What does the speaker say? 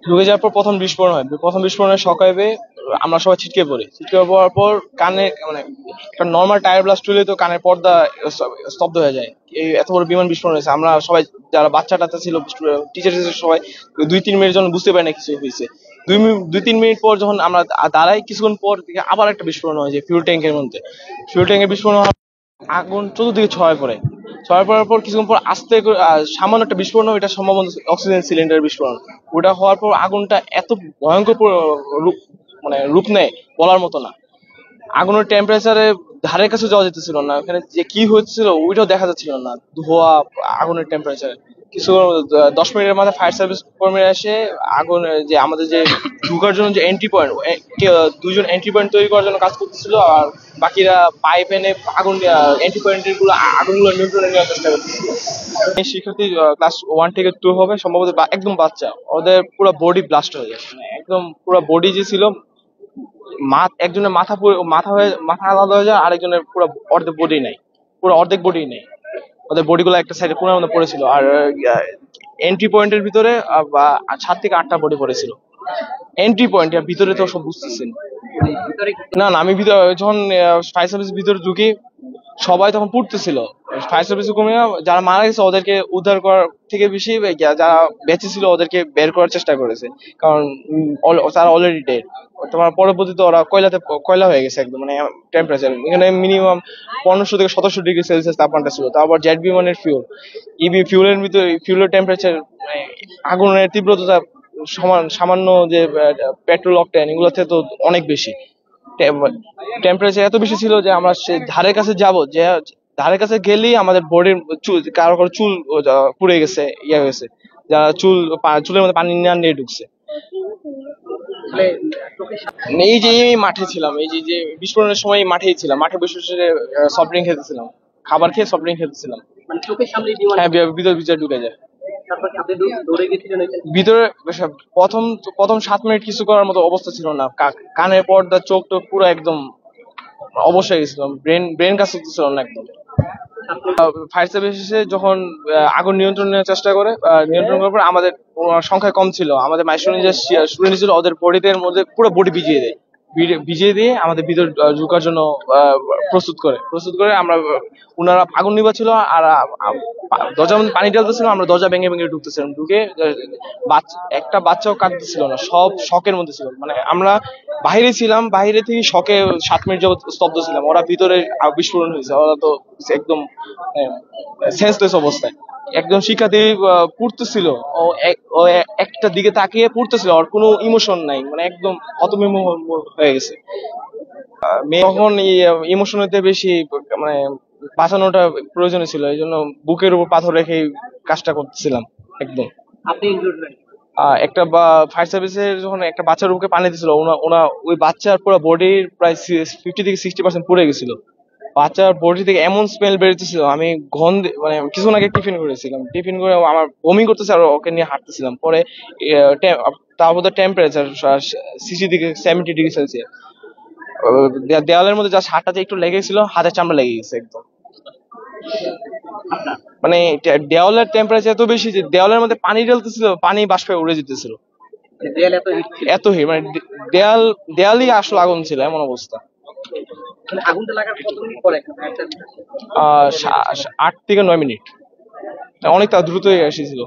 ঢুকে যাওয়ার পর প্রথম বিস্ফোরণ হয়। প্রথম বিস্ফোরণের শকওয়েভে আমরা সবাই ছিটকে পড়ি। ছিটকে পড়ার পর কানে মানে একটা নর্মাল টায়ার ব্লাস্ট হলে তো কানের পর্দা স্তব্ধ হয়ে যায়। এই এত বড় বিমান বিস্ফোরণ হয়েছে। আমরা সবাই যারা বাচ্চা টাচ্চা ছিল, টিচার সবাই 2-3 মিনিট জন্য বুঝতে পারি না কিছু হয়েছে। 2-3 মিনিট পর যখন আমরা দাঁড়াই, কিছুক্ষণ পর থেকে আবার একটা বিস্ফোরণ হয় যে ফিউল ট্যাঙ্কের মধ্যে। ফিউল ট্যাঙ্কের বিস্ফোরণ হওয়ার আগুন চতুর্দিকে ছড়ায় পড়ে। ছড়ায় পড়ার পর কিছুক্ষণ পর আস্তে করে সামান্য একটা বিস্ফোরণ হয়, এটা সম্ভবত অক্সিজেন সিলিন্ডারের বিস্ফোরণ। ওটা হওয়ার পর আগুনটা এত ভয়ঙ্কর রূপ রূপ নেয়, বলার মতো না। আগুনের টেম্পারেচারে ধারের কাছে যাওয়া যেতেছিল না, ওখানে যে কি হচ্ছিল ওইটাও দেখা যাচ্ছিল না, ধোয়া, আগুনের টেম্পারেচারে। কিছু 10 মিনিটের মাথায় ফায়ার সার্ভিস কর্মীরা এসে আগুন যে আমাদের যে ঢুকার জন্য যে এন্ট্রি পয়েন্ট, দুজন এন্ট্রি পয়েন্ট তৈরি করার জন্য কাজ করতেছিল, আর বাকিরা পাইপ এনে আগুন এন্ট্রি পয়েন্টের গুলো আগুনগুলো নিয়ন্ত্রণে নেওয়ার চেষ্টা করতেছিল। এই শিক্ষার্থী ক্লাস 1 থেকে 2 হবে সম্ভবত, একদম বাচ্চা, ওদের পুরো বডি ব্লাস্ট হয়ে যায়। একদম পুরো বডি যে ছিল, একজনের মাথা আলাদা হয়ে যায়, আরেকজনের পুরো অর্ধেক বডি নেই, পুরো অর্ধেক বডি নেই। ওদের বডিগুলো একটা সাইডে কোণার মধ্যে পড়েছিল। আর এন্ট্রি পয়েন্টের ভিতরে 7 থেকে 8টা বডি পড়েছিল। এন্ট্রি পয়েন্ট ভিতরে তো সব বুঝতেছেন। না না, আমি ভিতরে যখন ফায়ার সার্ভিস ভিতরে ঢুকি, সবাই তখন পুড়তেছিল। ফায়ার সার্ভিসের কর্মীরা যারা মারা গেছে ওদেরকে উদ্ধার করার থেকে বেশি যারা বেঁচে ছিল ওদেরকে বের করার চেষ্টা করেছে, কারণ তারা অলরেডি ডেড। তোমার পরবর্তীতে ওরা কয়লা হয়ে গেছে একদম, মানে টেম্পারেচার এখানে মিনিমাম 1500 থেকে 1700 ডিগ্রি সেলসিয়াস তাপমাত্রা ছিল। তারপর জেট বিমানের ফিউলের ভিতরে ফিউলের টেম্পারেচার, আগুনের তীব্রতা সামান্য যে পেট্রোল অকটেন এগুলোতে তো অনেক বেশি। টেম্পারেচার এত বেশি ছিল যে আমরা সে ধারের কাছে যাব, যে ধারের কাছে গেলেই আমাদের বডির চুল, কারো কারো চুল পুড়ে গেছে, হয়েছে, যারা চুলের মধ্যে পানি নিয়ে ঢুকছে। এই যে এই মাঠে ছিলাম, এই যে বিস্ফোরণের সময় মাঠেই ছিলাম, মাঠে বসে বসে সফট ড্রিঙ্ক খেতেছিলাম, খাবার খেয়ে সফট ড্রিঙ্ক খেতেছিলাম। হ্যাঁ, ভিতরে ঢুকে যায়। ভিতরে প্রথম প্রথম 7 মিনিট কিছু করার মতো অবস্থা ছিল না। কানের পর্দা, চোখ টোক পুরো একদম অবশ্যই গেছিল, ব্রেন কাজ করতেছিল না একদম। ফায়ার সার্ভিস এসে যখন আগুন নিয়ন্ত্রণ নেওয়ার চেষ্টা করে, নিয়ন্ত্রণ করার পর আমাদের সংখ্যা কম ছিল, আমাদের মাইস্টুডেন্ট যে স্টুডেন্ট ছিল ওদের বডিদের মধ্যে পুরো বডি ভিজিয়ে দিয়ে আমাদের ভিতর ঢুকার জন্য প্রস্তুত করে আমরা, ওনারা আগুন নিভাচ্ছিল আর দরজার মধ্যে পানি ঢালতেছিল, আমরা দরজা ভেঙে ভেঙে ঢুকতেছিলাম। ঢুকে একটা বাচ্চাও কাঁদতেছিল না, সব শকের মধ্যে ছিল। মানে আমরা বাইরে ছিলাম, বাইরে থেকে শকে 7 মিনিট যাবত স্তব্ধ ছিলাম। ওরা ভিতরে বিস্ফোরণ হয়েছে, ওরা তো একদম সেন্সলেস অবস্থায়। একজন শিক্ষার্থী পড়তেছিল, ও একটা দিকে তাকিয়ে পড়তেছিল, ওর কোনো ইমোশন নাই, মানে একদম হতবিম্বর হয়ে গেছে। মেয়ে তখন ইমোশন হতে বেশি, মানে বাঁচানোটা প্রয়োজনীয় ছিল, এই জন্য বুকের উপর পাথর রেখে কাজটা করতেছিলাম একদম। আপনি একটা ফায়ার সার্ভিসে যখন একটা বাচ্চার বুকে পানি দিছিল, ওনা ওই বাচ্চার পুরো বডির প্রায় 50 থেকে 60% পুড়ে গেছিল। বাচ্চার বডি থেকে এমন স্মেল বেরোতেছিল, আমি মানে কিছুক্ষণ আগে টিফিন করেছিলাম, টিফিন করে আমার বমি করতেছে, আর ওকে নিয়ে হাঁটতেছিলাম। পরে তার মধ্যে টেম্পারেচার 60 থেকে 70 ডিগ্রি সেলসিয়াস। দেওয়ালের মধ্যে জাস্ট হাতটাতে একটু লেগেছিল, হাতের চামড়া লেগে গেছে একদম। মানে দেওয়ালের টেম্পারেচার এত বেশি যে দেওয়ালের মধ্যে পানি ঢালতেছিল, পানি বাষ্পে উড়ে যেতেছিল। এত হিট, মানে দেয়ালই আসলে আগুন ছিল, এমন অবস্থা। 8 থেকে 9 মিনিট, অনেক দ্রুতই এসেছিল।